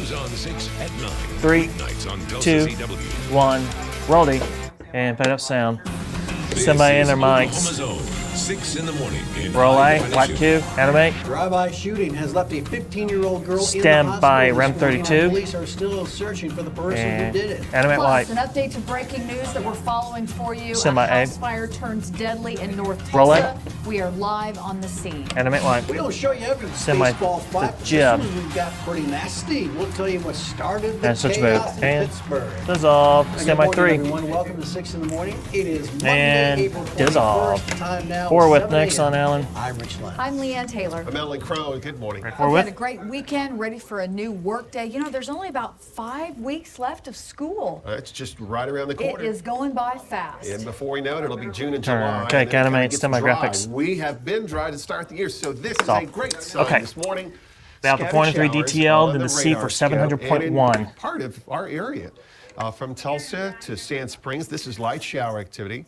News on 6 at 9. 3, Nights on 2, 1, rolling, and put up sound. Somebody in their mics. 6 in the morning. Roll A, white Q, animate. Drive-by shooting has left a 15-year-old girl Stand in the by hospital. Rem 32. Police are still searching for the person And who did it. animate white. Plus, an update to breaking news that we're following for you. Semi A A. house fire turns deadly in North Tulsa. Rolling. We are live on the scene. Animate white. We don't show you every Semi baseball fight. the This jib. one we've got pretty nasty. We'll tell you what started the And switch chaos move. in And Pittsburgh. dissolve. Good Stand by morning, 3. everyone. Welcome to 6 in the morning. It is Monday, And April 21st. dissolve. Time now 4 with 7 next a.m. on Alan. I'm Rich Lynn. I'm Leanne Taylor. I'm Alan Crone. Good morning. 4 Hope you had a with. great weekend, ready for a new work day. You know, there's only about 5 weeks left of school. It's just right around the It corner. is going by fast. And before we know it, it'll be June and Turn. July. Okay, and then it animate, gets send my dry. graphics. We have been dry to start the year, so this is Stop. a great sign Okay. this morning. About the Scattered 403 showers DTL, on then the C radar for scope, 700.1. and in part of our area. From Tulsa to Sand Springs, this is light shower activity.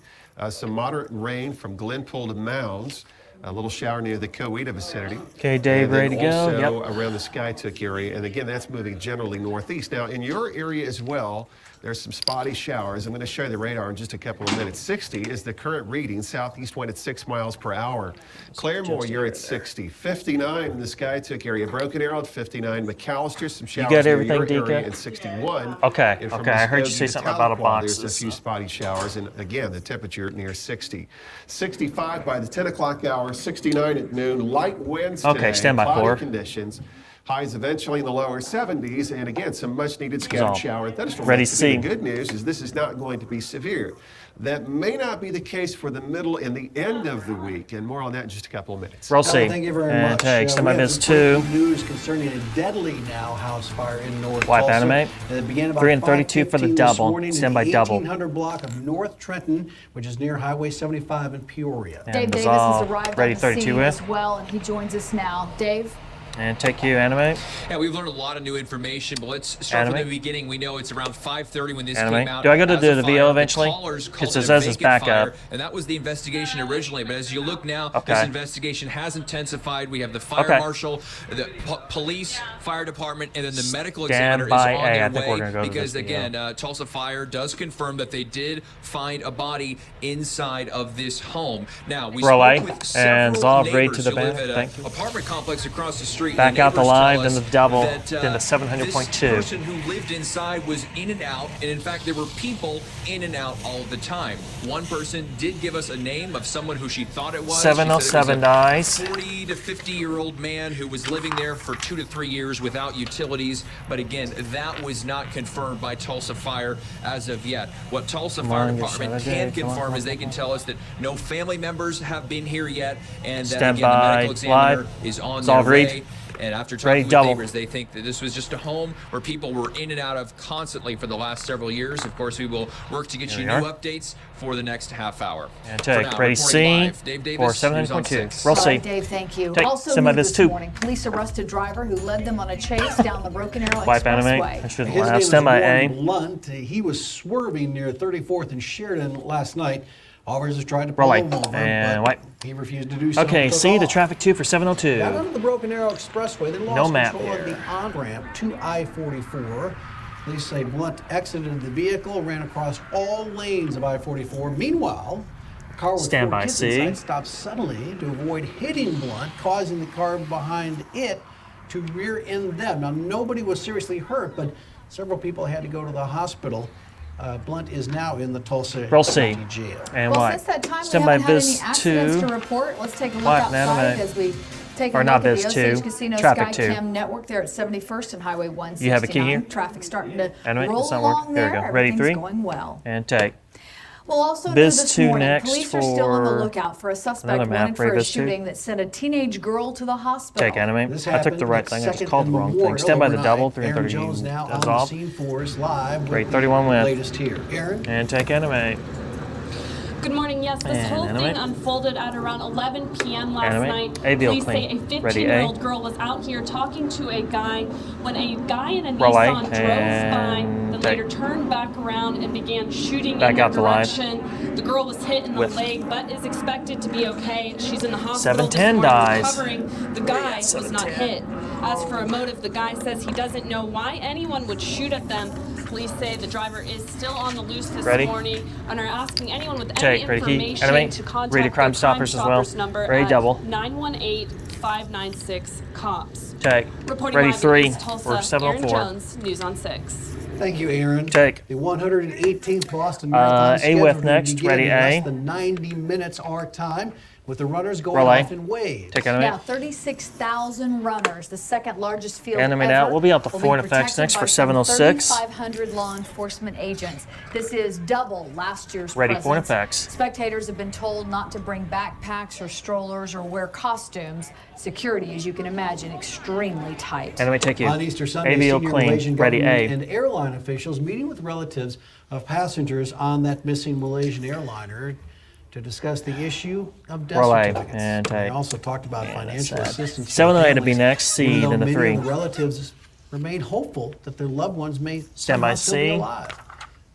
Some moderate rain from Glenpool to Mounds. A little shower near the Coweta vicinity. Okay, Dave, And then ready to go? Also Yep. around the Skytook area. And again, that's moving generally northeast. Now, in your area as well, there's some spotty showers. I'm going to show you the radar in just a couple of minutes. 60 is the current reading. Southeast wind at 6 miles per hour. Claremore, you're at 60. 59 in the Skytook area. Broken Arrow at 59. McAllister, some showers got near everything, your area Dika? at 61. Okay, And from okay, I heard you Muskogee say to something about a Tahlequah, box. There's a few spotty showers. And again, the temperature near 60. 65 by the 10 o'clock hour. 69 at noon. Light winds today. Okay, stand by cloudy 4. conditions. Highs eventually in the lower 70s, and again, some much-needed scattered Dissolve. shower thunderstorms. Ready, The C. good news is this is not going to be severe. That may not be the case for the middle and the end of the week, and more on that in just a couple of minutes. Roll C. Thank you very And much. take. We Stand by have this some 2. breaking news concerning a deadly now house fire in North Wipe Tulsa. animate. It began about 3 and 32 for the 5:15 double. This morning Stand in by the double. 1800 block of North Trenton, which is near Highway 75 in Peoria. And Dave Davis dissolve. has arrived Ready, on the 32 scene with. as well, and he joins us now. Dave? And take you, animate. Yeah, we've learned a lot of new information, but let's start from Animate. the beginning. We know it's around 5:30 when this Animate. came out. Do I go to as the a VO fire. eventually? The callers Because called it it a says it's vacant back up. fire, and that was the investigation originally. But as you look now, Okay. this investigation has intensified. We have the fire Okay. marshal, the police, fire department, and then the medical Stand examiner is by on A. I their think we're way gonna go to because this VO. again, Tulsa Fire does confirm that they did find a body inside of this home. Now we Roll A. spoke with And several dissolve. Read neighbors to the who live back. at Thank an you. apartment complex across the street. Back The out the neighbors tell live, us then the double, that, then the 700.2. This person who lived inside was in and out, and in fact, there were people in and out all the time. One person did give us a name of someone who she thought it was. She said it was 707 a dice. 40 to 50-year-old man who was living there for 2 to 3 years without utilities. But again, that was not confirmed by Tulsa Fire as of yet. What Tulsa Fire on, you Department son of a can Dave. Come on, confirm come is they can tell us that no family members have been here yet, and that Stand again, the by, medical examiner live. is on Dissolve, their read. way. And after Ready, talking with double. neighbors, they think that this was just a home where people were in and out of constantly for the last several years. Of course, we will work to get Here you we new are. updates for the next half hour. And For take. now, Ready, reporting C. live, Dave Davis, For News on 700.2. 6. Roll All C. right, Dave, thank you. Take. Also Semi new this this 2. morning, police arrested driver who led them on a chase down the Broken Arrow Wipe animate. Expressway. I should His name laugh. was Stand by A. Warren Blunt. He was swerving near 34th and Sheridan last night. Officers tried to pull Roll him A. over, And but wipe. he refused to do so. Okay, and took C, the off. traffic 2 for Got 702. onto the Broken Arrow Expressway, then lost No map control of here. the on-ramp to I-44. Police say Blunt exited the vehicle, ran across all lanes of I-44. Meanwhile, a car with Stand 4 by, kids C. inside stopped suddenly to avoid hitting Blunt, causing the car behind it to rear-end them. Now, nobody was seriously hurt, but several people had to go to the hospital. Blunt is now in the Tulsa Roll C. County Jail. And Well, wipe. since that time, Stand we by haven't had any Biz accidents 2. to report. Let's take a look Wipe, outside animate. as we take a Or look not at the Biz 2, Osage Casino traffic 2. Skycam network there at 71st and Highway 169. You have a key here? Traffic starting to Animate. roll It's not working. along There there. we go. Ready, Everything's 3. going well. And take. Well, also new Biz this 2 morning, next police are still on the for lookout for a suspect another map. wanted for Ready, a Biz 2. shooting that sent a teenage girl to the hospital. Take animate. This I took the happened right at thing. I just 2nd called the and wrong thing. Memorial Stand by the overnight. double. Aaron 330. Jones now on the Dissolve. scene for us live. with Grade 31 the with. latest here. Aaron? And take animate. Good morning. Yes, this And whole animate. thing unfolded at around 11 p.m. last Animate. night. A veal Police say clean. a Ready, 15-year-old A. girl was out here talking to a guy when a guy in a Roll A, Nissan drove by, and then take. later turned back around and began shooting Back in out that to live. direction. The girl was hit in the With. leg, but is expected to be okay. She's in the hospital 710 this morning dies. recovering. The guy was not 710. hit. As for a motive, the guy says he doesn't know why anyone would shoot at them. Police say the driver is still on the loose this morning and are asking anyone with any information to contact Ready Crime Stoppers as well. Number Ready at double. 918-596-COPS. Check. Reporting Ready live in 3 East Tulsa, or 704. Aaron Jones, News on 6. Thank you, Aaron. Check. The 118th Boston Marathon is scheduled with to next. begin Ready in A. less than 90 minutes our time, with the runners going Relay. off in waves. Check Now, animate. 36,000 runners, the second largest field Animate ever. out. We'll be up to will 4 be in effects protected next by for some 706. 3,500 law enforcement agents. This is double last year's Ready for presence. effects. Spectators have been told not to bring backpacks or strollers or wear costumes. Security, as you can imagine, extremely tight. Animate take you. On Easter Sunday, ABO senior clean. Malaysian Ready government A. and airline officials meeting with relatives of passengers on that missing Malaysian airliner to discuss the issue of death Relay certificates. and They take. also talked about financial sad. assistance. 708 to be next, even seed though in the many 3. of the relatives remain hopeful that their loved ones may Stand by somehow still be C. alive.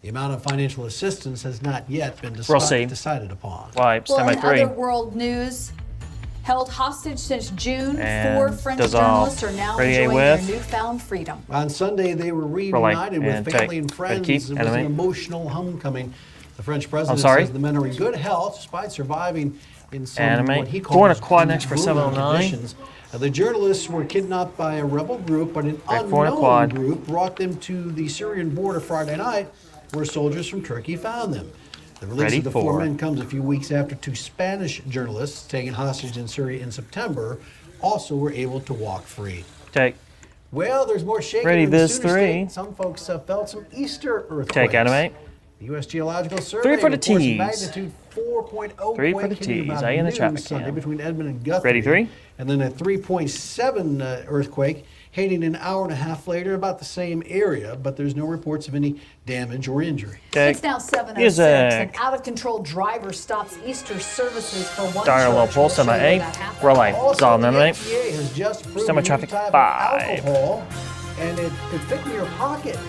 The amount of financial assistance has not yet been Roll C. decided upon. Wipe. Well, Stand by in 3. other world news, held hostage since June, And 4 French dissolve. journalists are now Ready, A enjoying their with. newfound freedom. On Sunday, they were Relay reunited with and family take. and Ready, friends. keep. It was an Animate. emotional homecoming. The French president sorry? says the men are in good health despite surviving in some Animate. what he 4 and a calls quad next for grueling 709. conditions. The journalists were kidnapped by a rebel group, but an Right, 4 and a unknown quad. group brought them to the Syrian border Friday night, where soldiers from Turkey found them. The release Ready, of the 4 4. men comes a few weeks after 2 Spanish journalists taken hostage in Syria in September also were able to walk free. Take. Well, there's more shaking Ready, in the this Sooner 3. State. Some folks felt some Easter earthquakes. Take animate. The U.S. Geological Survey 3 for the reports a T's. magnitude 4.0 3 for quake the hitting T's. about I in the noon traffic Sunday cam. between Edmond and Guthrie. Ready, 3. And then a 3.7 earthquake hitting an hour and a half later about the same area, but there's no reports of any damage or injury. Take. It's now 7:06. Music. An out-of-control driver stops Easter services for one Dire low church. pulse. We'll Stand by show you 8. where that happened. Relay. Also, Dissolve. the Animate. FDA has just Stand proven by new traffic type of 5. alcohol, and it could fit in your pocket.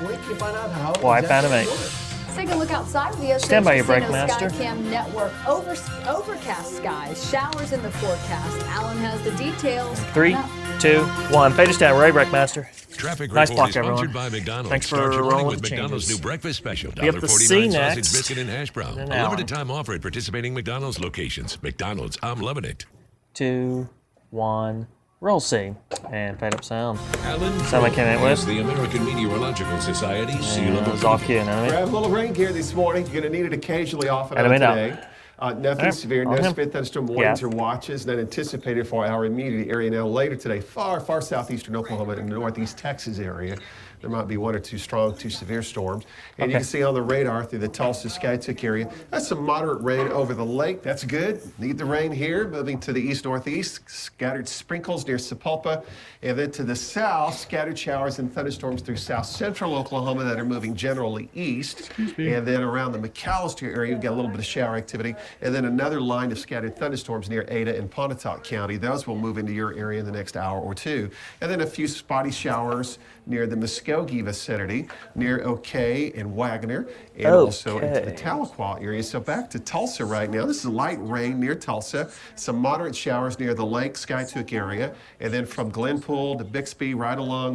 Wait till you find out how it Wipe exactly animate. works. Let's take a look outside the Stand by your Casino brake, master. Skycam network. Overcast skies, showers in the forecast. Alan has the details. 3, Coming up. 2, 1. Fade us down. Ready, break master. Traffic Nice report block, is everyone. sponsored by McDonald's. Thanks for Start your morning rolling with with the McDonald's changes. new breakfast special. Be up to C $1.49 sausage, next. biscuit, and hash brown. In an A hour. limited time offer at participating McDonald's locations. McDonald's, I'm loving it. 2, 1. Roll C. And fade up sound. Alan Sound like Kroll Kenneth is West. the American Meteorological Society seal of It's all approval. cue. Animate. We have a little rain gear this morning. You're going to need it occasionally off and on Animate out. today. Nothing Alright, severe, no on him. severe thunderstorm warnings Yeah. or watches. Not anticipated for our immediate area now. Later today, far southeastern Oklahoma and the northeast Texas area, there might be 1 or 2 strong to severe storms. And you Okay. can see on the radar through the Tulsa Skytook area, that's some moderate rain over the lake. That's good. Need the rain here. Moving to the east-northeast, scattered sprinkles near Sapulpa. And then to the south, scattered showers and thunderstorms through south-central Oklahoma that are moving generally east. And then around the McAllister area, you've got a little bit of shower activity. And then another line of scattered thunderstorms near Ada and Pontotoc County. Those will move into your area in the next hour or 2. And then a few spotty showers near the Muskogee vicinity, near O'Kay and Wagner, and also into the Tahlequah area. So back to Tulsa right now. This is light rain near Tulsa, some moderate showers near the Lake Skytook area, and then from Glenpool to Bixby right along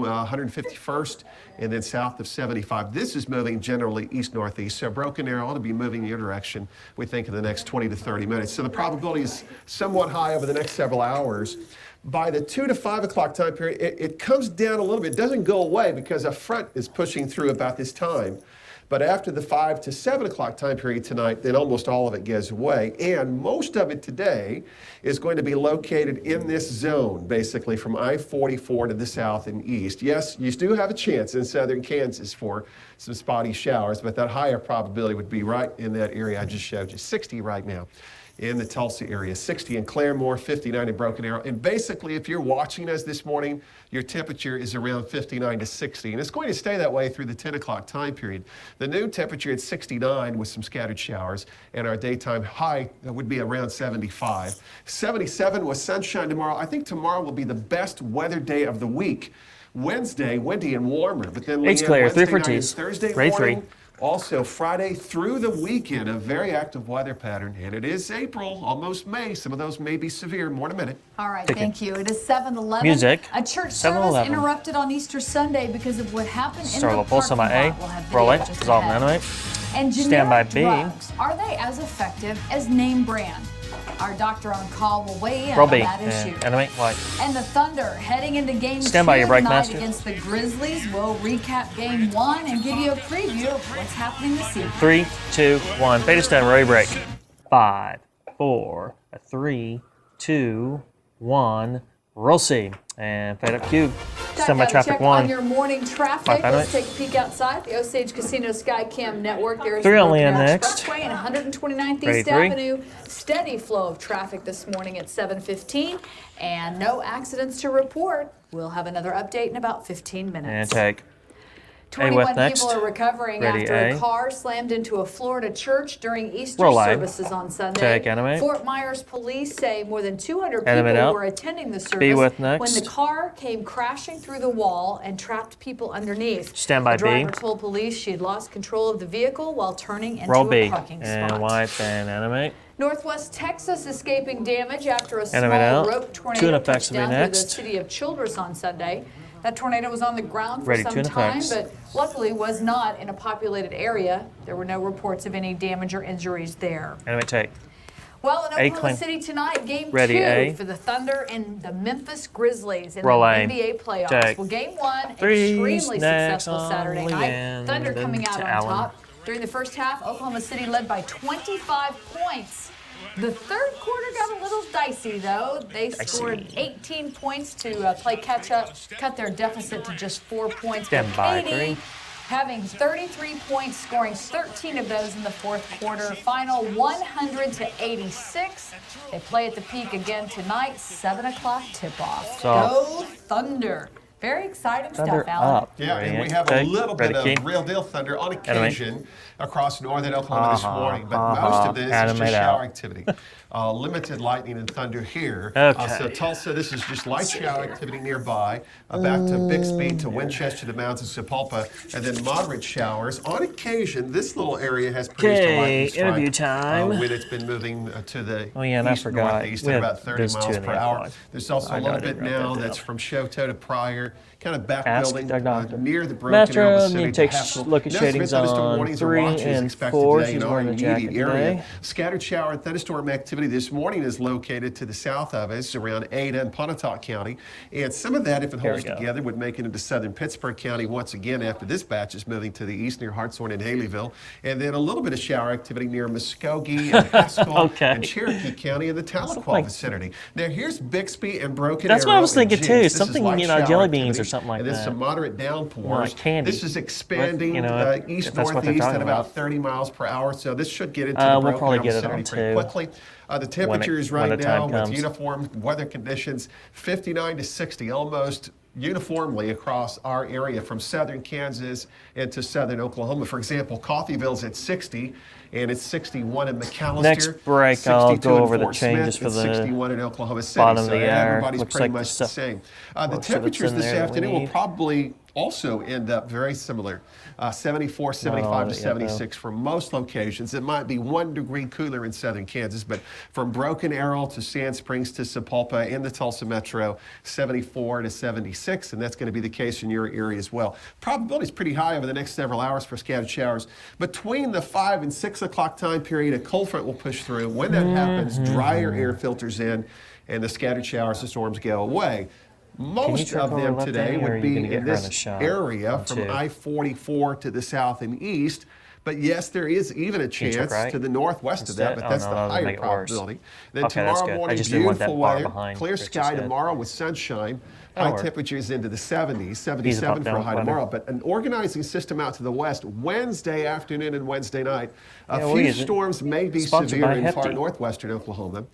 151st, and then south of 75. This is moving generally east-northeast, so Broken Arrow ought to be moving in your direction, we think, in the next 20 to 30 minutes. So the probability is somewhat high over the next several hours. By the 2 to 5 o'clock time period, it comes down a little bit. It doesn't go away because a front is pushing through about this time. But after the 5 to 7 o'clock time period tonight, then almost all of it goes away. And most of it today is going to be located in this zone, basically from I-44 to the south and east. Yes, you do have a chance in southern Kansas for some spotty showers, but that higher probability would be right in that area I just showed you. 60 right now in the Tulsa area, 60 in Claremore, 59 in Broken Arrow. And basically, if you're watching us this morning, your temperature is around 59 to 60. And it's going to stay that way through the 10 o'clock time period. The noon temperature at 69 with some scattered showers, and our daytime high would be around 75. 77 with sunshine tomorrow. I think tomorrow will be the best weather day of the week. Wednesday, windy and warmer, but then Eight's clear. Wednesday 3 for night and T's. Thursday Grade morning, 3. Also, Friday through the weekend, a very active weather pattern, and it is April, almost May. Some of those may be severe. More in a minute. All right, thank you. It is 7:11. Music. A church 7:11. service interrupted on Easter Sunday because of what happened in Start the with pulse on my parking A. lot. We'll have Roll video it. just Dissolve and ahead. animate. And Stand by generic B. drugs, are they as effective as name brand? Our doctor on call will weigh in Roll on B. that issue. And animate. White. And the Thunder heading into game Stand 2 by your break, tonight master. against the Grizzlies. We'll recap game 1 and give you a preview of what's happening this evening. 3, 2, 1. Beta stand. Ready break. 5, 4, 3, 2, 1. Roll C. And fade up Q. Stand by traffic Check 1. on your morning traffic. Bye, Let's bye. take a peek outside the Osage Casino Skycam network. There's 3 the on Leanne Broken Arrow next. Expressway and 129th Ready, East 3. Avenue. Steady flow of traffic this morning at 7:15, and no accidents to report. We'll have another update in about 15 minutes. And take. 21 with next. people are recovering Ready, after A. a car slammed into a Florida church during Easter Roll A. services on Sunday. Take, animate. Fort Myers police say more than 200 Animate people out. were attending the service B with when next. the car came crashing through the wall and trapped people underneath. Stand by the driver B. told police she had lost control of the vehicle while turning into Roll a B. parking And spot. white and animate. Northwest Texas escaping damage after a Animate small out. rope Two tornado in effects touched will be down through the next. city of Childress on Sunday. That tornado was on the ground for Ready, some two in time, effects. but luckily was not in a populated area. There were no reports of any damage or injuries there. Animate take. Well, in A Oklahoma claim. City tonight, game Ready, 2 A. for the Thunder and the Memphis Grizzlies in Roll the A. NBA playoffs. Take. Well, game 1, Three's extremely next successful on Saturday Leanne, night. Thunder coming out to on Allen. top. During the first half, Oklahoma City led by 25 points. The third quarter got a little dicey, though. They scored 18 points to play catch-up, cut their deficit to just 4 points. Stand by, 3. Having 33 points, scoring 13 of those in the fourth quarter. Final 100-86. They play at the Peak again tonight, 7 o'clock tip-off. So- Go Thunder. Very exciting Thunder stuff, Alan. up. Yeah, and we Ready, have a take. little Ready, bit key. of real deal thunder on occasion across northern Oklahoma this morning, but most uh-huh. of this is Animate just shower out. activity. Limited lightning and thunder here. Okay. So Tulsa, this is just light shower activity nearby. Back to Bixby, to Winchester, the mountains, Sepulpa, and then moderate showers. On occasion, this little area has produced a lightning strike. interview time. When it's been moving to the Oh, yeah, and I east forgot. northeast We at had about 30 those two miles in per the hour. F5. There's also I a know, little I bit didn't write now that that's down. from Choteau to Pryor, kind of back Ask building the doctor. near the broken Master, arrow you vicinity need to take Haskell. a look at No shadings Smith thunderstorm on warnings or 3 watches and expected 4. today She's in our wearing a immediate jacket area. today. Scattered shower and thunderstorm activity this morning is located to the south of us around Ada and Pontotoc County. And some of that, if it holds we go. together, would make it into southern Pittsburgh County once again after this batch is moving to the east near Hartshorn and Haleyville. And then a little bit of shower activity near Muskogee and Haskell Okay. and Cherokee County in the Tahlequah like- vicinity. Now here's Bixby and Broken That's what I Arrow was and thinking, Jinx. too. This is Something, light you know, shower jelly beans activity, or something like and then that. some moderate downpours. Like candy. This is expanding You know, if that's what they're east-northeast talking at about about. 30 miles per hour, so this should get into the We'll Broken probably Arrow get it vicinity on pretty 2. quickly. The temperatures when right the now time with comes. uniform weather conditions, 59 to 60, almost uniformly across our area from southern Kansas into southern Oklahoma. For example, Coffeyville's at 60, and it's 61 in McAllister. Next break, I'll 62 go in over the Fort changes Smith, for and the 61 in Oklahoma City. bottom of So the hour. everybody's Looks pretty like the much the stuff- same. The most of it's temperatures in this there that we afternoon will need. probably also end up very similar. 74, 75 to yet, 76 for most locations. It might be 1 degree cooler in southern Kansas, but from Broken Arrow to Sand Springs to Sepulpa in the Tulsa metro, 74 to 76, and that's going to be the case in your area as well. Probability is pretty high over the next several hours for scattered showers. Between the 5 and 6 o'clock time period, a cold front will push through. When that happens, drier air filters in, and the scattered showers and storms go away. Most check of over them left today any, or are would you be gonna get in her in a this shot area on from 2? I-44 to the south and east. But yes, there is even a you check chance right? to the northwest of that, Instead? but Oh, that's no, the that would higher make it worse. probability. Then Okay, that's tomorrow good. I morning, just didn't want that beautiful bar weather, behind, clear which is sky good. tomorrow with sunshine. That'll High work. temperatures into the 70s, Ease 77 up for a down high weather. tomorrow. But an organizing system out to the west, Wednesday afternoon and Wednesday night. A Yeah, we'll few use it. storms may be Sponsored severe by in far Hefty. northwestern Oklahoma.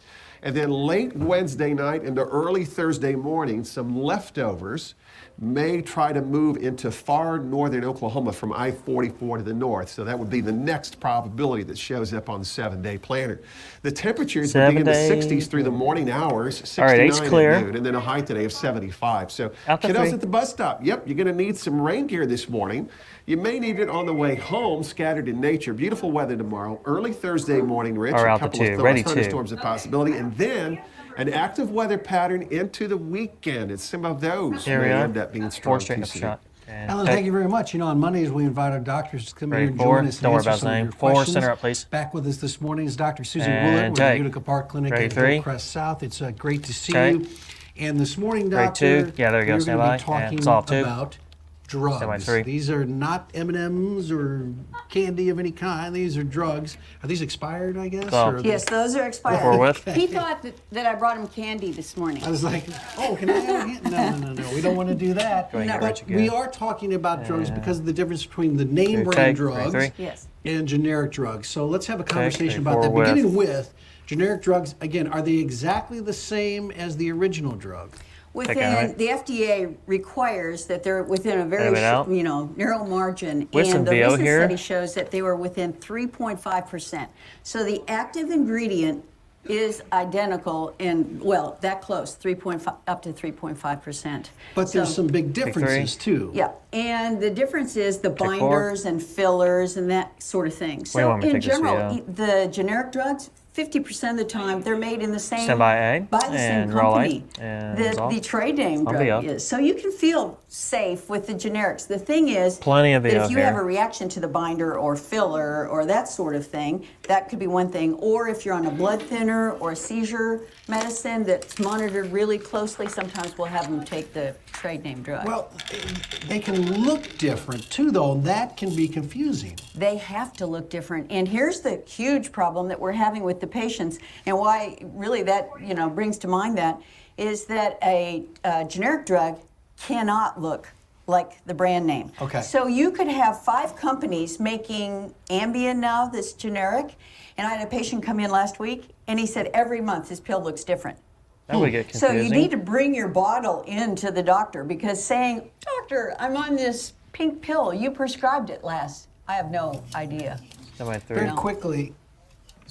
And then late Wednesday night into early Thursday morning, some leftovers may try to move into far northern Oklahoma from I-44 to the north. So that would be the next probability that shows up on the 7-day planner. The temperatures would be in the 60s through the morning hours, 69 at noon, and then a high today of 75. So kiddos at the bus stop, yep, you're going to need some rain gear this morning. You may need it on the way home, scattered in nature. Beautiful weather tomorrow. Early Thursday morning, Rich, a couple of thunderstorms a possibility, and then an active weather pattern into the weekend. And some of those may end up being strong. Alan, thank you very much. You know, on Mondays, we invite our doctors to come here and join us and answer some of your questions. Center up, please. Back with us this morning is Dr. Susan Willett with the Utica Park Clinic at Hillcrest South. It's great to see you. And this morning, Doctor, yeah, there you go. we're going to be talking about drugs. These are not M&Ms or candy of any kind. These are drugs. Are these expired, I guess? Yes, those are expired. He thought that I brought him candy this morning. I was like, oh, can I have a No. We don't want to do that. But we are talking about drugs because of the difference between the name brand drugs and generic drugs. So let's have a conversation about that. Beginning with generic drugs, again, are they exactly the same as the original drug? Within the FDA requires that they're within a very narrow margin, and the recent study shows that they were within 3.5%. So the active ingredient is identical and that close, 3.5 up to 3.5%. But there's some big differences too. Yeah, and the difference is the binders and fillers and that sort of thing. So in general, the generic drugs, 50% of the time, they're made in the same by the same company. The trade name drug is. So you can feel safe with the generics. The thing is that if you have a reaction to the binder or filler or that sort of thing, that could be one thing. Or if you're on a blood thinner or a seizure medicine that's monitored really closely, sometimes we'll have them take the trade name drug. Well, they can look different too, though, and that can be confusing. They have to look different. And here's the huge problem that we're having with the patients, and why really that brings to mind that is that a generic drug cannot look like the brand name. Okay. So you could have 5 companies making Ambien now that's generic, and I had a patient come in last week, and he said every month his pill looks different. That would get confusing. So you need to bring your bottle into the doctor, because saying, "Doctor, I'm on this pink pill, you prescribed it last," I have no idea. Very quickly,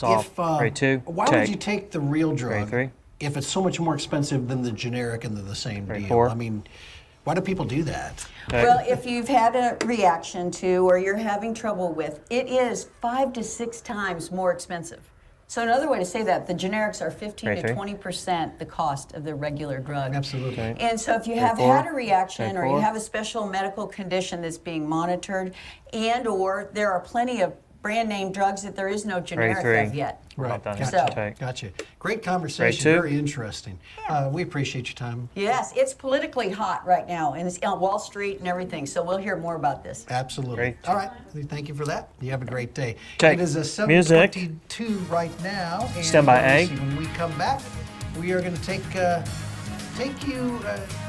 why would you take the real drug if it's so much more expensive than the generic and they're the same deal? I mean, why do people do that? Well, if you've had a reaction to or you're having trouble with, it is 5 to 6 times more expensive. So another way to say that, the generics are 15 to 20% the cost of the regular drug. Absolutely. And so if you have had a reaction or you have a special medical condition that's being monitored, and or there are plenty of brand name drugs that there is no generic of yet. Right. Gotcha. Great conversation. Very interesting. We appreciate your time. Yes, it's politically hot right now, and it's on Wall Street and everything. So we'll hear more about this. Absolutely. All right. Thank you for that. You have a great day. It is a 7:22 right now. And Stand by A. When we come back, we are going to take you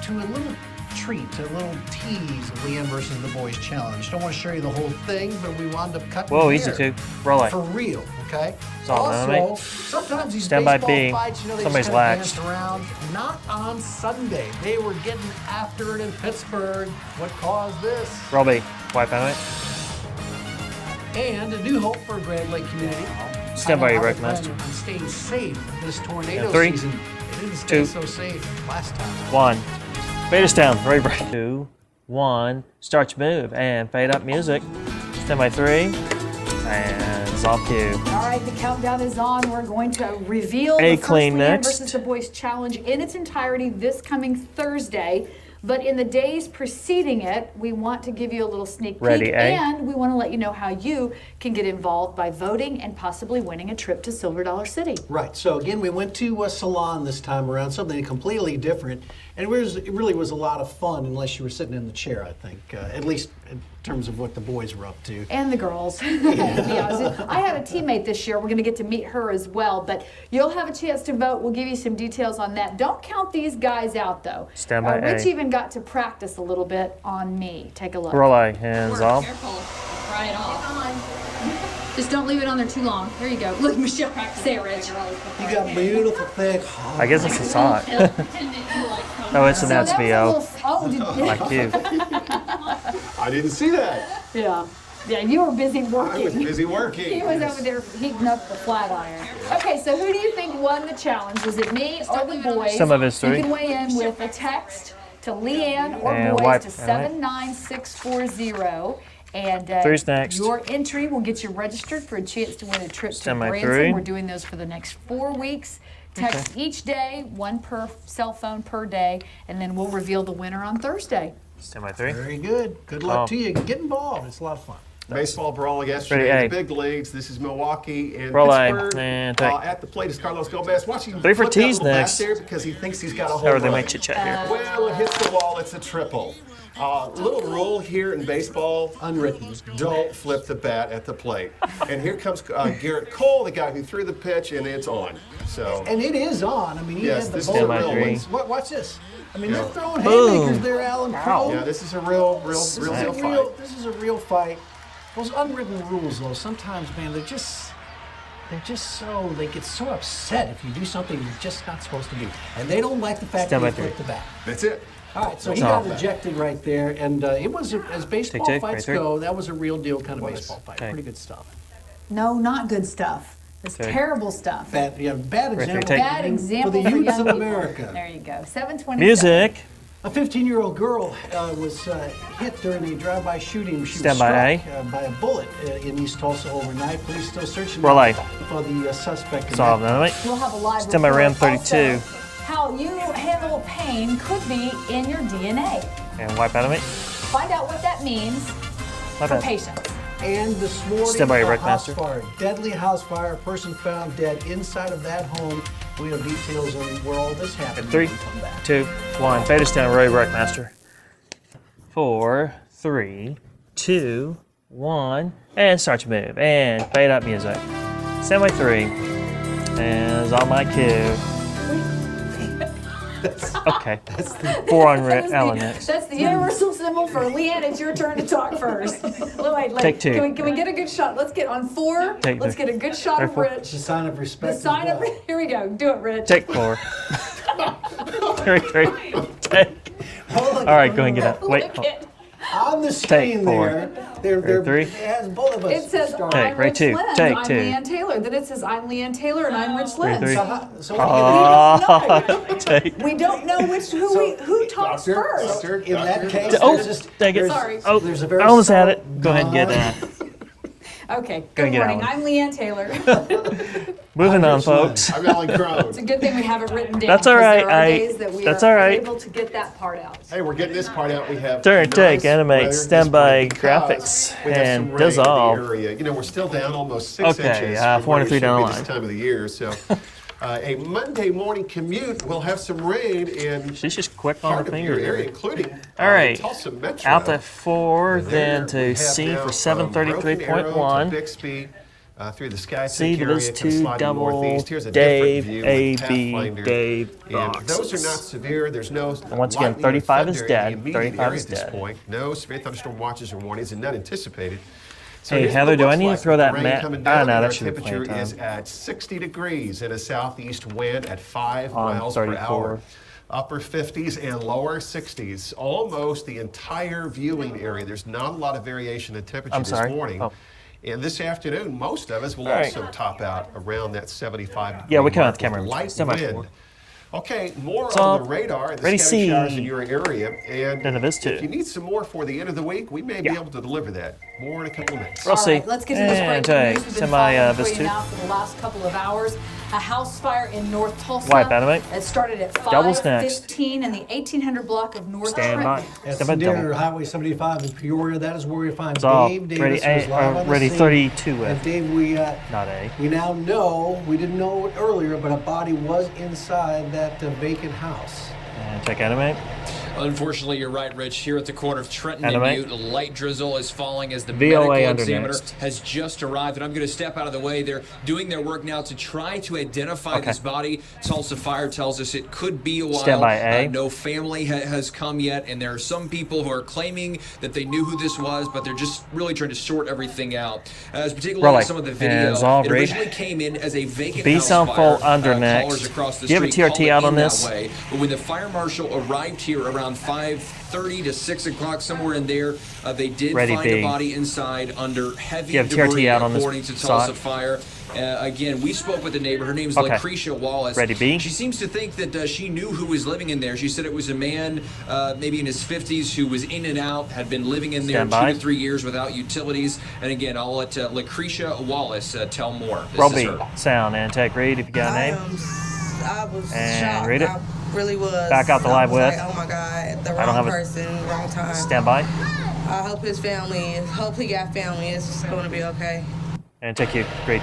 to a little treat, a little tease of Leanne versus the Boys Challenge. Don't want to show you the whole thing, but we wound up cutting easy too. Roll it. For real, okay? Also, sometimes these Stand by baseball B. fights, they Somebody's just lax. danced around. Not on Sunday. They were getting after it in Pittsburgh. What caused this? Roll B. White penalty. And a new hope for Grand Lake community. Stand by, you recognized. On staying safe this tornado 3, season. It didn't stay so safe last time. 1. Fade us down. Ready, break. 2, 1. Start your move. And fade up music. Stand by 3. And it's off cue. All right, the countdown is on. We're going to reveal the first Leanne versus the Boys Challenge in its entirety this coming Thursday. But in the days preceding it, we want to give you a little sneak peek, and we want to let you know how you can get involved by voting and possibly winning a trip to Silver Dollar City. Right. So again, we went to a salon this time around, something completely different, and it really was a lot of fun, unless you were sitting in the chair, I think, at least in terms of what the boys were up to. And the girls, to be honest. I had a teammate this year. We're going to get to meet her as well, but you'll have a chance to vote. We'll give you some details on that. Don't count these guys out, though. Stand by Rich even got to practice a little bit on me. Take a look. Roll A, hands off. Careful. Try it off. Just don't leave it on there too long. There you go. Look, Michelle, say it, Rich. You got beautiful thick. I guess it's a sock. Oh, it's an SVO. Like you. I didn't see that. Yeah. Yeah, you were busy working. I was busy working. He was over there heating up the flat iron. Okay, so who do you think won the challenge? Was it me or the boys? Some of it's You three. can weigh in with a text to Leanne or And boys wipe, to alright. 79640. And Three's next. your entry will get you registered for a chance to win a trip to Semi Branson. three. We're doing those for the next 4 weeks. Text each day, one per cell phone per day, and then we'll reveal the winner on Thursday. Semi-3. Very good. Good luck to you. Get involved. It's a lot of fun. Baseball brawl yesterday Ready, in the big leagues. This is Milwaukee and Roll Pittsburgh. and take. At the plate is Carlos Gomez. Watch him 3 for flip that T's little bat next. there because he thinks he's got a home Or they run. might chit-chat here. Well, it hits the wall. It's a triple. Little rule here in baseball, unwritten. Don't flip the bat at the plate. And here comes Garrett Cole, the guy who threw the pitch, and it's on. So. And it is on. I mean, he Yes, had the this is bullet a real bill. one. Watch this. I mean, they're throwing Boom. haymakers there, Alan Cole. Yeah, this is a real This deal is a fight. This is a real fight. Those unwritten rules, though, sometimes, man, they're just so, they get so upset if you do something you're just not supposed to do. And they don't like the fact that you flip the bat. That's it. All right, so he got ejected right there, and it was, as baseball Take, fights right there. go, that was a real deal kind of baseball fight. Okay. Pretty good stuff. No, not good stuff. It's Okay. terrible stuff. Bad example. take. Bad example for the youths young of people. America. There you go. 727. Music. A 15-year-old girl was hit during a drive-by shooting. She Stand was by struck by a bullet in East Tulsa overnight. Police still searching Roll A. for the suspect. in Solve that. that. We'll have a live Stand by report. Ram 32. Also, how you handle pain could be in your DNA. And wipe out of it. Find out what that means My for bad. patients. And this morning, Stand by, a Rick house Master. fire, deadly house fire, a person found dead inside of that home. We have details on where all this happened. 3, when we come back. 2, 1. Fade us down, Roy Breckmaster. 4, 3, 2, 1. And start your move. And fade up music. Semi-3. And it's on my cue. Okay. 4 on Ellen next. That's the universal symbol for Leanne. It's your turn to talk first. Wait, Take 2. Can we get a good shot? Let's get on 4. Take Let's two. get a good shot of Careful. Rich. It's a sign of respect. The sign as of well. Here we go. Do it, Rich. Take 4. 3, 3. Take. All right, go ahead and get out. Wait. Look at- On the screen 4. there, 3. it has both of us. It says starting. I'm Take, right, Rich 2. Lynn. Take I'm 2. Leanne Taylor. Then it says I'm Leanne Taylor and I'm Rich Lynn. 3. So Oh, take. We don't know who talks first. in that case, Oh, there's just, dang it. Sorry. Oh, there's a very I almost had solid it. Go ahead and get that. Okay. Go Good get morning. Alan. I'm Leanne Taylor. Moving on, Rich Lynn. folks. I'm Alan It's Crone. a good thing we have it written down. That's all 'cause right. There are days that we That's are all right. able to get that part out. Hey, we're getting this part out. We have Turn, nice take, animate, weather this standby morning because graphics, we have and some rain in the dissolve. area. You know, we're still down almost 6 Okay, inches. 4 from where and we 3 should down be the this line. time of the year. So, a Monday morning commute will have some rain in She's just quick on part the of finger your area, there. including All right. Tulsa Metro. Out to 4, There then we to have C now for from Broken Arrow to 733.1. Bixby, through the Sky C to area, those kind of 2 sliding double northeast. Here's a Dave, different view A, with B, Pathfinder. Dave And those are not boxes. severe. There's no And once again, lightning or 35 is thunder in the dead. immediate 35 area is at this dead. point. No severe thunderstorm watches or warnings, and none anticipated. So Hey, here's what Heather, it do I looks need to like throw with the that rain mat? coming Ah, down, no, and that our should be temperature plenty of is time. at 60 degrees and a southeast wind at 5 On miles per 34. hour. Upper 50s and lower 60s, almost the entire viewing area. There's not a lot of variation in temperature I'm sorry. this morning. Oh. And this afternoon, most of us will All right. also top out around that 75 degree Yeah, we come out mark the camera. with light Still much wind. more. Okay, more So, on the radar, the ready, scattered showers see. in your area. And None of us if too. you need some more for the end of the week, we may be able to deliver that. More in a couple of minutes. We'll All see. right, let's get to this And breaking take news. We've been semi, following this for you too. now for the last couple of hours. A house fire in North Tulsa. Wipe out of it. It started at Doubles next. 5:15 in the 1800 block of North Stand by. Trenton. That's Stand by near double. Highway 75 in Peoria. That is where we find Dissolve. Dave Ready, Davis. A, who's live on the ready scene. 32 with. And Dave, Not A. we now know, we didn't know it earlier, but a body was inside that vacant house. And check animate. Unfortunately, you're right, Rich. Here at the corner of Trenton Anime. and Butte, light drizzle is falling as the VOA medical under examiner next. has just arrived. And I'm going to step out of the way. They're doing their work now to try to identify this body. Tulsa Fire tells us it could be a while. Stand by A. No family has come yet, and there are some people who are claiming that they knew who this was, but they're just really trying to sort everything out. As particularly some of the video, it originally came in as a vacant house sound fire. full under next. Callers across the Do you have a street TRT out on this? way. But when the fire marshal arrived here around 5:30 to 6 o'clock, somewhere in there, they did find a body inside under heavy debris, according to Tulsa Fire. Again, we spoke with the neighbor. Her name is Lucretia Wallace. Ready, B? She seems to think that she knew who was living in there. She said it was a man, maybe in his 50s, who was in and out, had been living in there 2 to 3 years without utilities. And again, I'll let Lucretia Wallace tell more. Roll B. Sound and take read if you got a name. I was and shocked. read it. I really was. Back out the live with. Like, oh my God, the wrong person, wrong time. Stand by. I hope his family, hope he got family. It's going to be okay. And take you. Read.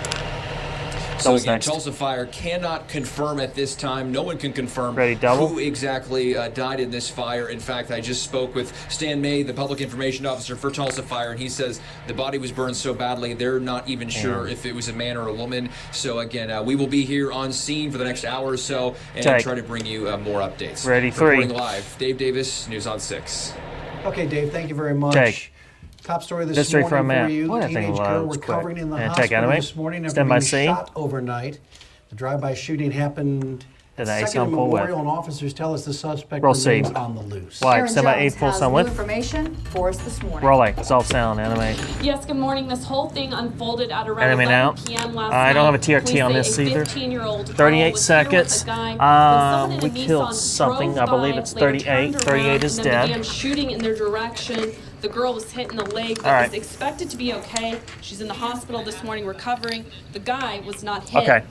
So again, Tulsa Fire cannot confirm at this time. No one can confirm who exactly died in this fire. In fact, I just spoke with Stan May, the public information officer for Tulsa Fire, and he says the body was burned so badly they're not even sure if it was a man or a woman. So again, we will be here on scene for the next hour or so and try to bring you more updates. Ready, Reporting live, Dave Davis, News on 6. Okay, Dave, thank you very much. Take. Top story this morning for you. What The teenage girl recovering in the hospital this morning after being shot overnight. The drive-by shooting happened at 2nd and Memorial, and officers tell us the suspect remains on the loose. Aaron Jones has new information for us this morning. Roll A. Soft sound. Anime. Yes, good morning. This whole thing unfolded at around Anime 11 now. p.m. last I don't have a night. TRT on this either. 15-year-old 38 seconds. We killed something. I believe it's 38. 38 is dead. Began shooting in their direction. The girl was hit in the leg, but is expected to be okay. She's in the hospital this morning recovering. The guy was not hit. Okay.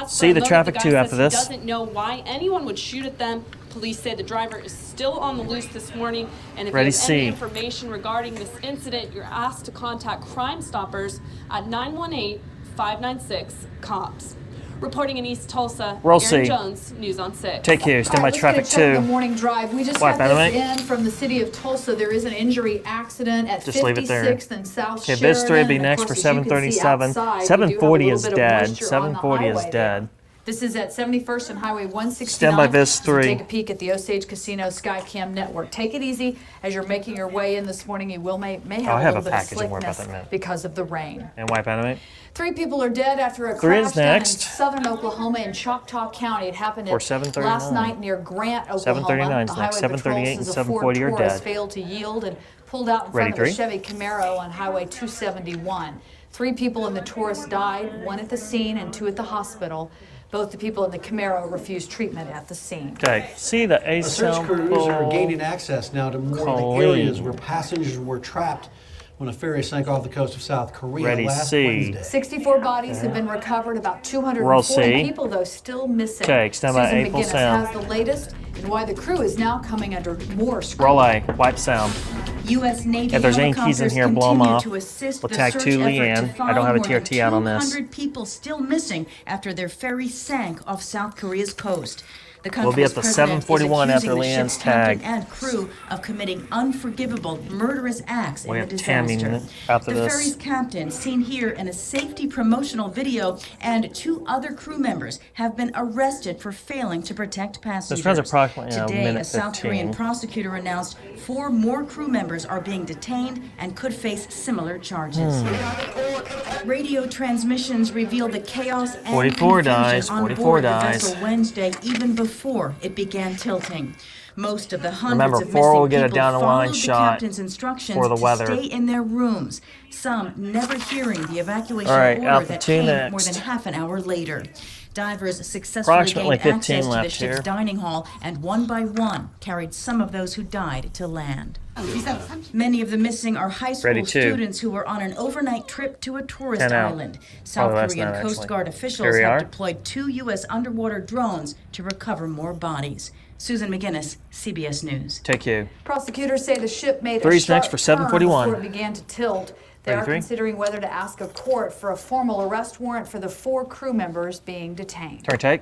See the traffic too after this. He doesn't know why anyone would shoot at them. Police say the driver is still on the loose this morning. And if you have any information regarding this incident, you're asked to contact Crime Stoppers at 918-596-COPS. Reporting in East Tulsa, Aaron Jones, News on 6. Take care. Stand by traffic too. The morning drive. We just got this in from the city of Tulsa. There is an injury accident at 56th and South Sheridan. Okay, Biz 3 will be next for 7:37. 7:40 is dead. 7:40 is dead. This is at 71st and Highway 169. Stand by Biz 3. Take a peek at the Osage Casino Skycam network. Take it easy as you're making your way in this morning. You will may have a little bit of slickness because of the rain. And wipe animate. 3 people are dead after a crash down in southern Oklahoma in Choctaw County. It happened last night near Grant, Oklahoma. 739 is next. 738 and 740 are dead. Failed to yield and pulled out in front of a Chevy Camaro on Highway 271. 3 people in the Taurus died, 1 at the scene and 2 at the hospital. Both the people in the Camaro refused treatment at the scene. Okay, see the A search crews are gaining access now to more of the areas where passengers were trapped when a ferry sank off the coast of South Korea last Wednesday. 64 bodies have been recovered. About 240 people, though, still missing. Okay, stand by A, full sound. Has the latest and why the crew is now coming under more scrutiny. Roll A, wipe sound. U.S. Navy if there's any keys in here, blow them off. We'll tag to Leanne. I don't have a TRT out on this. 200 people still missing after their ferry sank off South Korea's coast. We'll be at the 7:41 after Leanne's tag. And crew of committing unforgivable, murderous acts in the disaster. After the ferry's captain, seen here in a safety promotional video, and 2 other crew members have been arrested for failing to protect passengers. This runs approximately Today, a South Korean prosecutor announced 4 more crew members are being detained and could face similar charges. Radio transmissions reveal the chaos and 44 dies. on 44 board dies. The vessel Wednesday, even before it began tilting. Most of the hundreds Remember, of 4 will missing get a people down the line followed the shot captain's instructions for the to weather. stay in their rooms. Some never hearing the evacuation Alright, order Alpha that 2 came next. more than half an hour later. Divers successfully gained access to the ship's dining hall, and one by one carried some of those who died to land. Many of the missing are high school students who were on an overnight trip to a tourist island. South Korean Coast Guard officials have deployed 2 U.S. underwater drones to recover more bodies. Susan McGinnis, CBS News. Take you. Prosecutors say the ship made Three's a sharp next for 7:41. turn before it began to tilt. They are considering whether to ask a court for a formal arrest warrant for the 4 crew members being detained. Turn take.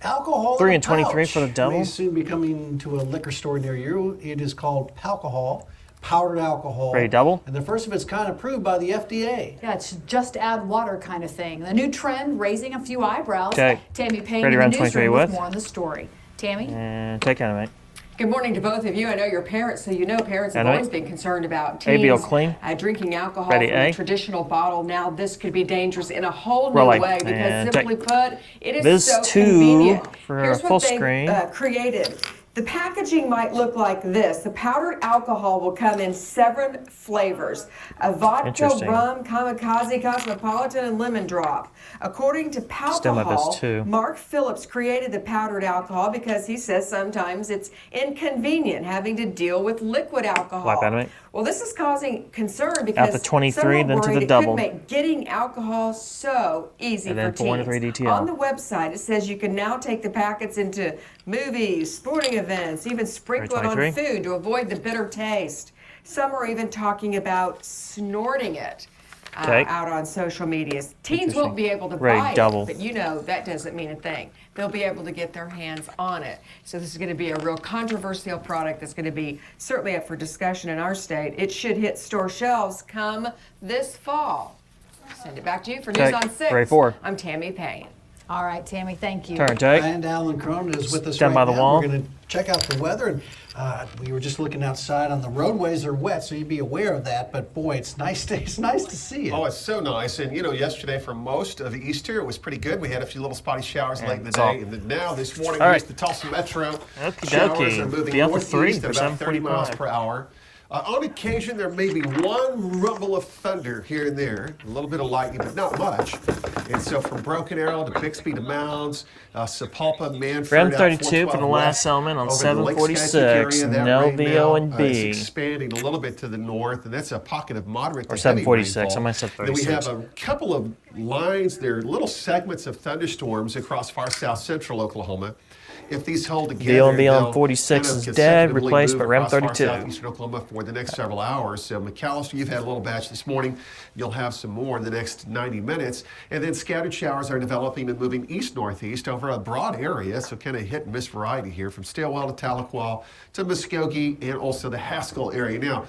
Alcohol 3 in a and 23 pouch for the double. May soon be coming to a liquor store near you. It is called Palcohol, powdered alcohol. Ready, double? And the first of its kind approved by the FDA. Yeah, it's just add water kind of thing. The new trend, raising a few eyebrows. Okay. Tammy Payne Ready, in the round 23 newsroom with with? more on the story. Tammy? And take animate. Good morning to both of you. I know you're parents, so you know parents have always been concerned about ABL teens clean. drinking alcohol Ready, from A. a traditional bottle. Now this could be dangerous in a whole new Roll A. way because And simply take. put, it is Viz so 2 convenient. for Here's full what they've screen. created. The packaging might look like this. The powdered alcohol will come in 7 flavors: a vodka, Interesting. rum, kamikaze, cosmopolitan, and lemon drop. According to Still my best Palcohol, two. Mark Phillips created the powdered alcohol because he says sometimes it's inconvenient having to deal with liquid alcohol. Wipe animate. Well, this is causing concern because Out the 23, some are then to worried the it double. could make getting alcohol so easy And for then 4 and teens. 3 DTL. On the website, it says you can now take the packets into movies, sporting events, even sprinkle it on 23. food to avoid the bitter taste. Some are even talking about snorting it. Okay. Out on social media. Teens won't be able to Ready, buy double. it, but you know that doesn't mean a thing. They'll be able to get their hands on it. So this is going to be a real controversial product that's going to be certainly up for discussion in our state. It should hit store shelves come this fall. Send it back to you for News Okay. on 6. Ready, 4. I'm Tammy Payne. All right, Tammy, thank you. Turn, take. And Alan Cronin is with us Stand right by the now. wall. We're going to check out the weather. And we were just looking outside on the roadways are wet, so you'd be aware of that. But boy, it's nice to see it. Oh, it's so nice. And you know, yesterday for most of Easter, it was pretty good. We had a few little spotty showers late in the it's all- day. And then now this morning, All right. the Tulsa Metro Okie showers dokie. are moving Be out for 3 northeast for at about 30 miles 7:45. per hour. On occasion, there may be one rumble of thunder here and there, a little bit of lightning, but not much. And so from Broken Arrow to Bixby to Mounds, Sapulpa, Manford, Round out 32 for the 412 last west, element on over the Lake 746. Skagit area, that No rain VO now, and B. is expanding a little bit to the north, and that's a pocket of moderate to Or heavy 746. rainfall. I might have Then we 36. have a couple of lines there, little segments of thunderstorms across far south central Oklahoma. If these hold together, VO and B on they'll 46 kind of is dead, consecutively replaced move by Ram across far 32. southeastern Oklahoma for the next several hours. So McAllister, you've had a little batch this morning. You'll have some more in the next 90 minutes. And then scattered showers are developing and moving east-northeast over a broad area, so kind of hit and miss variety here from Stilwell to Tahlequah to Muskogee and also the Haskell area. Now,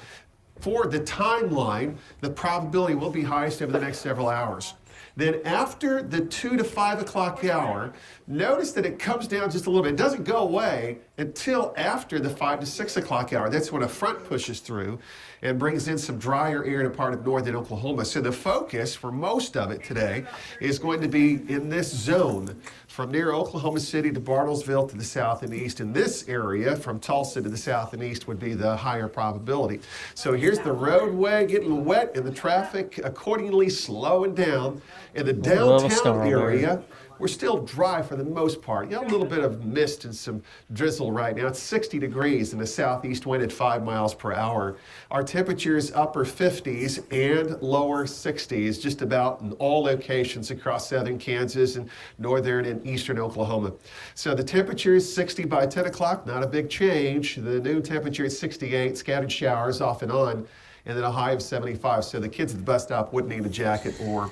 for the timeline, the probability will be highest over the next several hours. Then after the 2 to 5 o'clock hour, notice that it comes down just a little bit. It doesn't go away until after the 5 to 6 o'clock hour. That's when a front pushes through and brings in some drier air in a part of northern Oklahoma. So the focus for most of it today is going to be in this zone from near Oklahoma City to Bartlesville to the south and east. In this area, from Tulsa to the south and east, would be the higher probability. So here's the roadway getting wet and the traffic accordingly slowing down. In the downtown area, we're still dry for the most part. You got a little bit of mist and some drizzle right now. It's 60 degrees in the southeast wind at 5 miles per hour. Our temperatures upper 50s and lower 60s, just about in all locations across southern Kansas and northern and eastern Oklahoma. So the temperature is 60 by 10 o'clock, not a big change. The noon temperature is 68, scattered showers off and on, and then a high of 75. So the kids at the bus stop wouldn't need a jacket or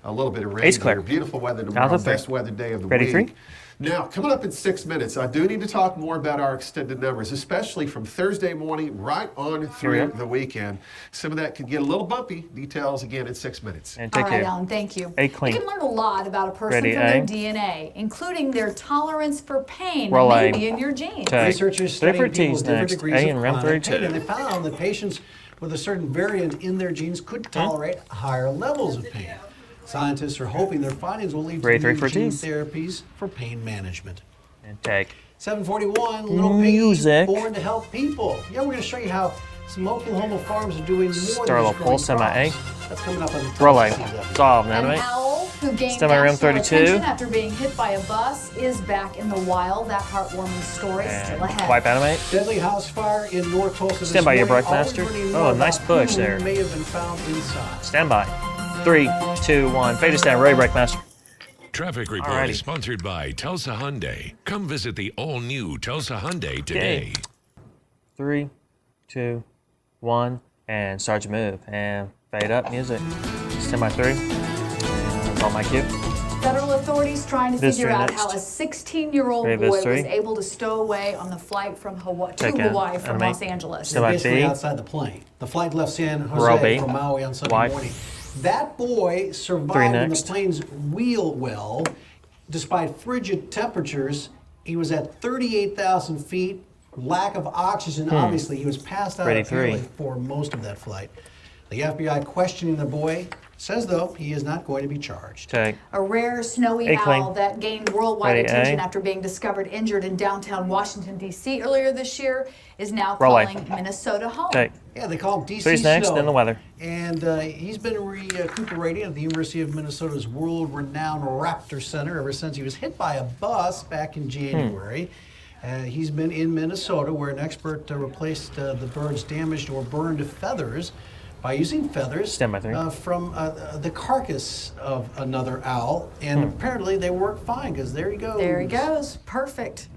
a little bit of rain here. Beautiful weather tomorrow, best weather day of the week. 3. Now, coming up in 6 minutes, I do need to talk more about our extended numbers, especially from Thursday morning right on through the weekend. Some of that can get a little bumpy. Details again in 6 minutes. And All take right, care. Alan, thank you. A clean. You can learn a lot about a person Ready, from their A. DNA, including their tolerance for pain Roll that A. may be in your genes. Okay. Researchers 3 studying for people T's with different next. degrees A of and Ram chronic 32. pain, and they found that patients with a certain variant in their genes could tolerate higher levels of pain. Scientists are hoping their findings will lead to Ready, 3 new for gene T's. therapies for pain management. And take. 741, Little Piggy, Music. born to help people. Yeah, we're going to show you how some Oklahoma farms are doing more Star than Low just growing Pulse, semi-A. crops. That's coming up on the Roll A. CW. Solve, An animate. owl who gained Stand by Ram national 32. attention after being hit by a bus is back in the wild. That heartwarming story still And ahead. wipe animate. Deadly house fire in North Tulsa this Stand by, your morning. Breakmaster. Always learning Oh, more nice about push who there. may have been found inside. Stand by. 3, 2, 1. Fade to stand. Ready, Breakmaster. Traffic report Alrighty. is sponsored by Tulsa Hyundai. Come visit the all-new Tulsa Hyundai today. 3, 2, 1, and start your move. And fade up music. Stand by 3. That's all my cue. Federal authorities trying to figure out how a 16-year-old boy was able to stow away on the flight from Hawaii from Los Angeles. They're basically outside the plane. The flight left San Jose from Maui on Sunday morning. That boy survived in the plane's wheel well. Despite frigid temperatures, he was at 38,000 feet. Lack of oxygen, obviously. He was passed out apparently for most of that flight. The FBI questioning the boy says, though, he is not going to be charged. A rare snowy owl that gained worldwide attention after being discovered injured in downtown Washington, D.C. earlier this year is now calling Minnesota home. Yeah, they call him D.C. Three's next, Snow. then the weather. And he's been recuperating at the University of Minnesota's world-renowned Raptor Center ever since he was hit by a bus back in January. He's been in Minnesota, where an expert replaced the bird's damaged or burned feathers by using feathers from the carcass of another owl. And apparently they work fine, because there he goes. There he goes. Perfect.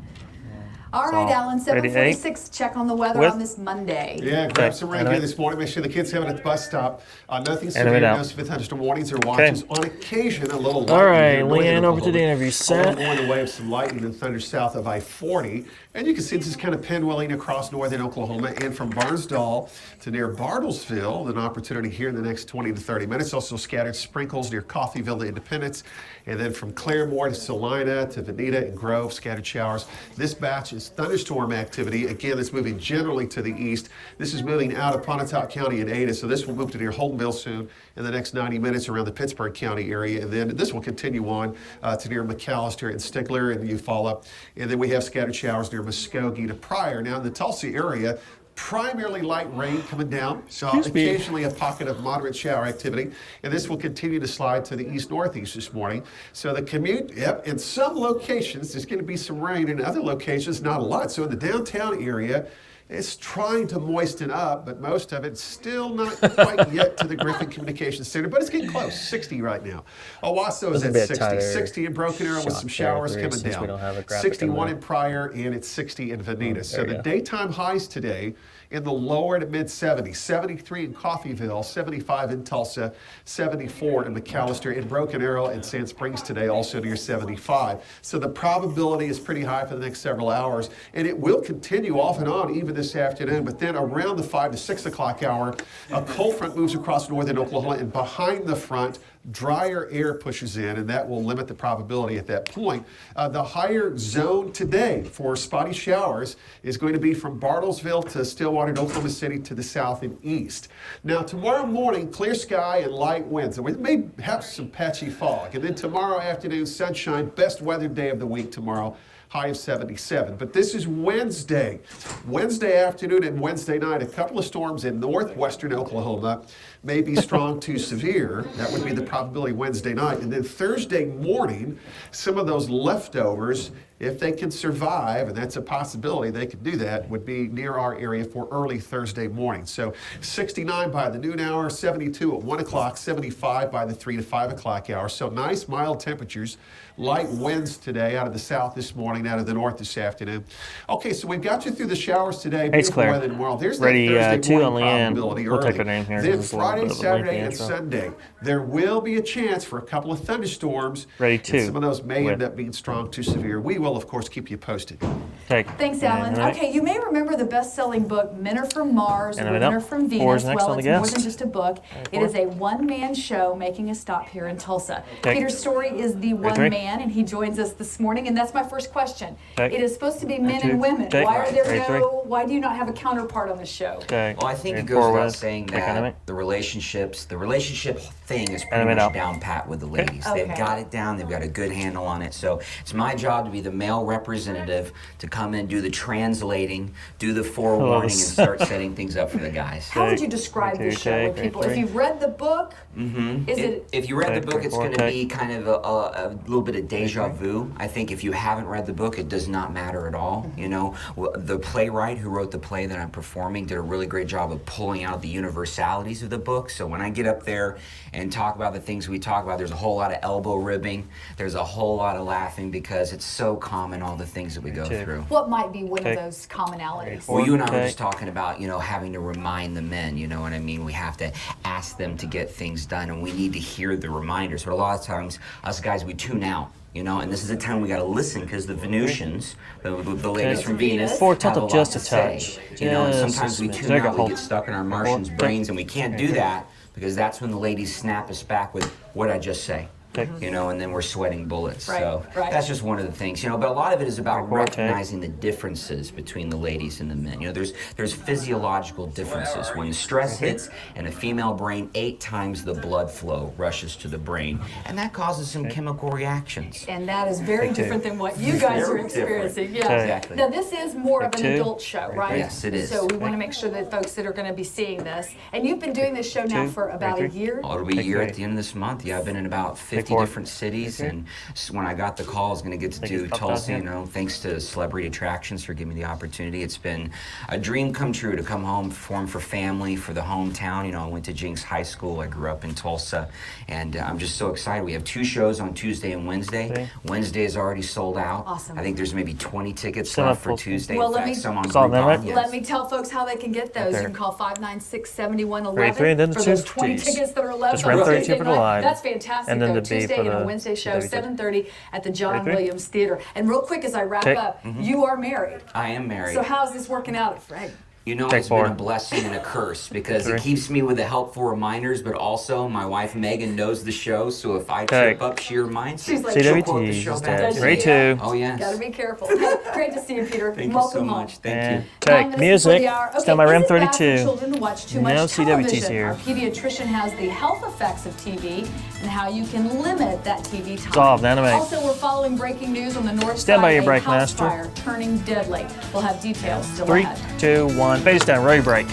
All right, Alan, 7:46. Check on the weather on this Monday. Yeah, grab some rain gear this morning. Make sure the kids have it at the bus stop. Nothing severe, no severe thunderstorm warnings or watches. On occasion, a little lightning. All right, Leanne, over to the interview set. Going the way of some lightning and thunder south of I-40. And you can see this is kind of pinwheeling across northern Oklahoma and from Barnesdall to near Bartlesville. An opportunity here in the next 20 to 30 minutes. Also scattered sprinkles near Coffeyville to Independence. And then from Claremore to Salina to Veneta and Grove, scattered showers. This batch is thunderstorm activity. Again, it's moving generally to the east. This is moving out of Pontotoc County and Ada, so this will move to near Holdenville soon in the next 90 minutes around the Pittsburgh County area. And then this will continue on to near McAllister and Stigler and Eufaula. And then we have scattered showers near Muskogee to Pryor. Now in the Tulsa area, primarily light rain coming down, so occasionally a pocket of moderate shower activity, and this will continue to slide to the east-northeast this morning. So the commute, in some locations there's going to be some rain, in other locations not a lot. So in the downtown area, it's trying to moisten up, but most of it's still not quite yet to the Griffin Communications Center, but it's getting close. 60 right now. Owasso is at 60. 60 in Broken Arrow with some showers coming down. 61 in Pryor, and it's 60 in Veneta. So the daytime highs today in the lower to mid-70s. 73 in Coffeyville, 75 in Tulsa, 74 in McAllister, in Broken Arrow and Sand Springs today, also near 75. So the probability is pretty high for the next several hours, and it will continue off and on even this afternoon. But then around the 5 to 6 o'clock hour, a cold front moves across northern Oklahoma, and behind the front, drier air pushes in, and that will limit the probability at that point. The higher zone today for spotty showers is going to be from Bartlesville to Stillwater and Oklahoma City to the south and east. Now, tomorrow morning, clear sky and light winds, and we may have some patchy fog. And then tomorrow afternoon, sunshine, best weather day of the week tomorrow. High of 77. But this is Wednesday. Wednesday afternoon and Wednesday night, a couple of storms in northwestern Oklahoma may be strong to severe. That would be the probability Wednesday night. And then Thursday morning, some of those leftovers, if they can survive, and that's a possibility, they could do that, would be near our area for early Thursday morning. So 69 by the noon hour, 72 at 1 o'clock, 75 by the 3 to 5 o'clock hour. So nice mild temperatures, light winds today out of the south this morning, out of the north this afternoon. Okay, so we've got you through the showers today. It's clear. Weather tomorrow. There's Ready that Thursday morning on probability Leanne. We'll early. take her name here. Then Friday, Saturday, and Sunday, there will be a chance for a couple of thunderstorms. And some of those may end up being strong to severe. We will, of course, keep you posted. Thanks, Alan. Okay, you may remember the best-selling book, Men Are From Mars, Women Are From Venus. Well, it's more than just a book. It is a one-man show making a stop here in Tulsa. Peter Story is the one man, and he joins us this morning, and that's my first question. It is supposed to be men and women. Why do you not have a counterpart on the show? Well, I think it goes without saying that the relationship thing is pretty much down pat with the ladies. They've got it down. They've got a good handle on it. So it's my job to be the male representative to come in, do the translating, do the forewarning, and start setting things up for the guys. How would you describe this show with people? If you've read the book, if you read the book, it's going to be kind of a little bit of deja vu. I think if you haven't read the book, it does not matter at all. You know, the playwright who wrote the play that I'm performing did a really great job of pulling out the universalities of the book. So when I get up there and talk about the things we talk about, there's a whole lot of elbow ribbing. There's a whole lot of laughing because it's so common, all the things that we go through. What might be one of those commonalities? Well, you and I were just talking about, having to remind the men, you know what I mean? We have to ask them to get things done, and we need to hear the reminders. But a lot of times, us guys, we tune out. And this is a time we got to listen because the Venusians, the ladies from Venus, Forward have a just lot a to touch. say. And sometimes we tune out, we get stuck in our Martians' brains, and we can't do that because that's when the ladies snap us back with what I just say. And then we're sweating bullets. So that's just one of the things, But a lot of it is about recognizing the differences between the ladies and the men. There's physiological differences. When stress hits in a female brain, 8 times the blood flow rushes to the brain, and that causes some chemical reactions. And that is very different than what you guys are experiencing. Yeah. Exactly. Now this is more of an adult show, right? Yes, it is. So we want to make sure that folks that are going to be seeing this, and you've been doing this show now for about a year. It'll be a year at the end of this month. Yeah, I've been in about 50 different cities, and when I got the call, I was going to get to do Tulsa, thanks to Celebrity Attractions for giving me the opportunity. It's been a dream come true to come home, perform for family, for the hometown. I went to Jinx High School. I grew up in Tulsa, and I'm just so excited. We have 2 shows on Tuesday and Wednesday. Wednesday is already sold out. Awesome. I think there's maybe 20 tickets left for Tuesday. Well, in fact, some on Groupon. Let me tell folks how they can get those. You can call 596-7111 for those 20 tickets that are left. Just rent 32 for the live. That's fantastic. And then the B Tuesday for the and a Wednesday show, 7:30 at the John Williams Theater. And real quick, as I wrap up, you are married. I am married. So how's this working out, Fred? It's been a blessing and a curse because it keeps me with the helpful reminders, but also my wife Megan knows the show, so if I trip up, she reminds me. She's like, she'll quote the show back. Ready to. Oh, yes. Gotta be careful. Great to see you, Peter. Thank Welcome you so much. home. Thank you. Take music. Stand by RAM 32. Children to watch too much No CWTs television. here. Our pediatrician has the health effects of TV and how you can limit that TV time. Solved, animate. Also, we're following breaking news on the north Stand side. by your A break, house Master. fire turning deadly. We'll have details still 3, ahead. 2, 1. Face down. Ready break.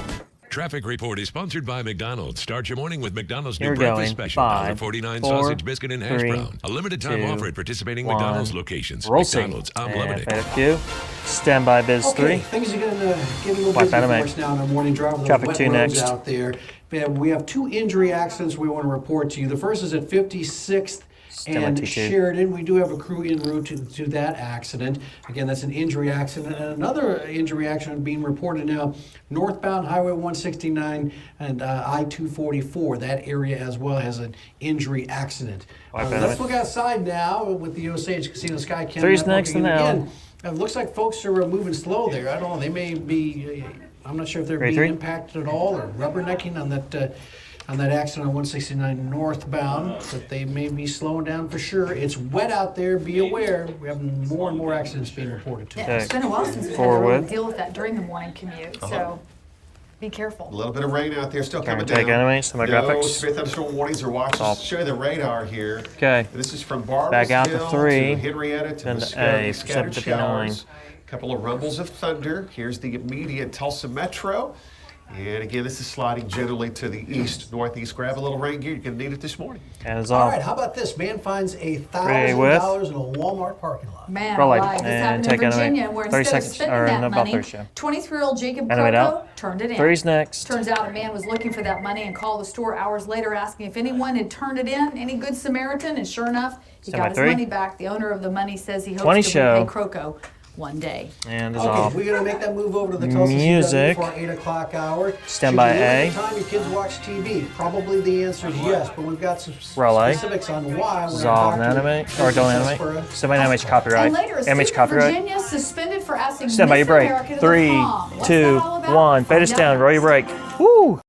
Traffic report is sponsored by McDonald's. Start your morning with McDonald's Here new we're breakfast going. special. 5, $1.49 4, sausage, biscuit, and hash 3, brown. A limited time 2, offer at participating 1. McDonald's locations. Roll McDonald's, unlimited. And Q. Stand by Biz 3. Things are going to get a little busy for us now in our morning drive with Traffic wet 2 roads next. out there. We have 2 injury accidents we want to report to you. The first is at 56th and Sheridan. We do have a crew en route to that accident. Again, that's an injury accident. And another injury accident being reported now, northbound Highway 169 and I-244. That area as well has an injury accident. Let's look outside now with the Osage Casino Sky Cam. 3's next and now. Again, it looks like folks are moving slow there. I don't know. They may be, I'm not sure if they're being impacted at all or rubbernecking on that accident on 169 northbound, but they may be slowing down for sure. It's wet out there. Be aware. We have more and more accidents being reported to us. Yeah, it's been a while since we've had to really deal with that during the morning commute, so be careful. A little bit of rain out there still coming down. Take enemies to my graphics. Severe thunderstorm warnings are watched. Just show you the radar here. Okay. This is from Barbers Back out Hill to 3. to Henrietta to Then Muskogee. A, Scattered 759. showers. A couple of rumbles of thunder. Here's the immediate Tulsa Metro. And again, this is sliding generally to the east, northeast. Grab a little rain gear. You're going to need it this morning. And it's All right, how about this? Man finds $1,000 in a Walmart parking lot. Man, Roll alive. This happened in Virginia, where 30 instead of seconds, spending or that about money, 30. 23-year-old Jacob Animate Coco out. turned it in. 3's next. Turns out a man was looking for that money and called the store hours later asking if anyone had turned it in, any good Samaritan, and sure enough, he got his money back. The owner of the money says he hopes to repay Croco one day. And is off. We're going to make that move over to the Tulsa Music. CW for our 8 o'clock hour. Stand by A. Time your kids watch TV? Probably the answer is yes, but we've got some Roll A. specifics on why. Dissolve and animate. Or don't animate. Somebody animate copyright. And later, a Image student in copyright. Virginia suspended for asking Stand by your Miss break. America to the 3, prom. What's 2, that all about? 1. Fade us Find out down. next. Roll your break. Woo!